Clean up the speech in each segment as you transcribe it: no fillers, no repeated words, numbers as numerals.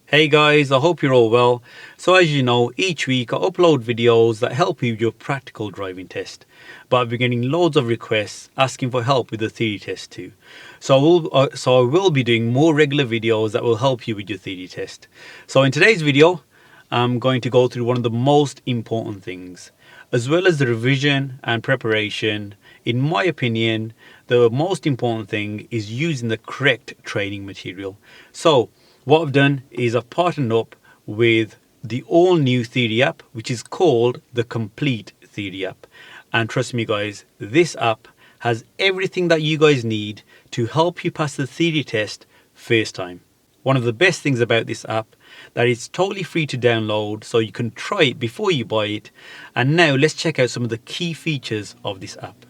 Hey guys, I hope you're all well. So as you know, each week I upload videos that help you with your practical driving test. But I've been getting loads of requests asking for help with the theory test too. So I will be doing more regular videos that will help you with your theory test. So in today's video, I'm going to go through one of the most important things. As well as the revision and preparation, in my opinion, the most important thing is using the correct training material. So what I've done is I've partnered up with the all new theory app, which is called the Complete Theory app. And trust me guys, this app has everything that you guys need to help you pass the theory test first time. One of the best things about this app that it's totally free to download, so you can try it before you buy it. And now let's check out some of the key features of this app.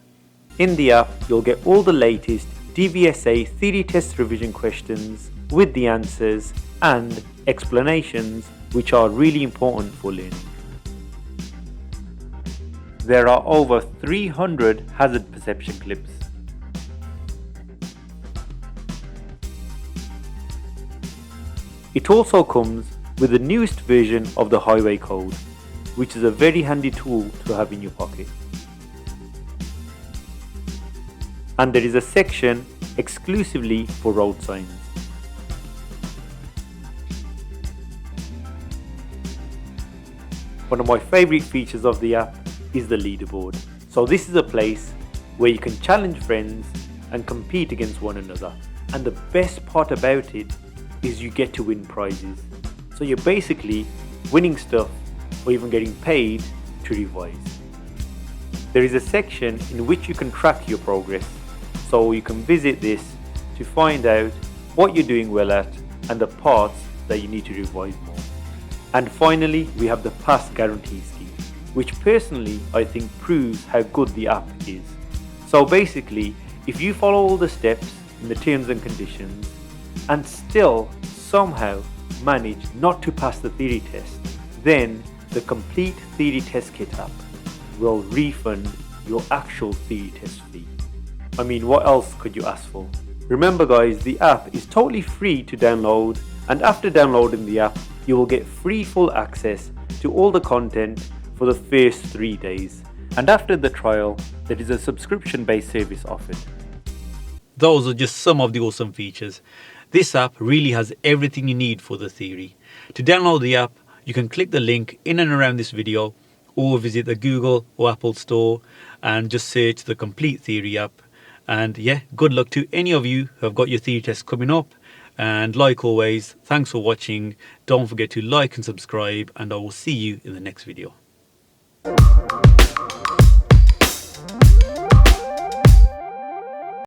In the app, you'll get all the latest DVSA theory test revision questions with the answers and explanations, which are really important for learning. There are over 300 hazard perception clips. It also comes with the newest version of the highway code, which is a very handy tool to have in your pocket. And there is a section exclusively for road signs. One of my favourite features of the app is the leaderboard. So this is a place where you can challenge friends and compete against one another. And the best part about it is you get to win prizes. So you're basically winning stuff or even getting paid to revise. There is a section in which you can track your progress. So you can visit this to find out what you're doing well at and the parts that you need to revise more. And finally, we have the Pass Guarantee Scheme, which personally I think proves how good the app is. So basically, if you follow all the steps in the terms and conditions and still somehow manage not to pass the theory test, then the Complete Theory Test Kit app will refund your actual theory test fee. I mean, what else could you ask for? Remember guys, the app is totally free to download, and after downloading the app, you will get free full access to all the content for the first 3 days. And after the trial, there is a subscription-based service offered. Those are just some of the awesome features. This app really has everything you need for the theory. To download the app, you can click the link in and around this video, or visit the Google or Apple store and just search the Complete Theory app. And yeah, good luck to any of you who have got your theory test coming up. And like always, thanks for watching. Don't forget to like and subscribe, and I will see you in the next video.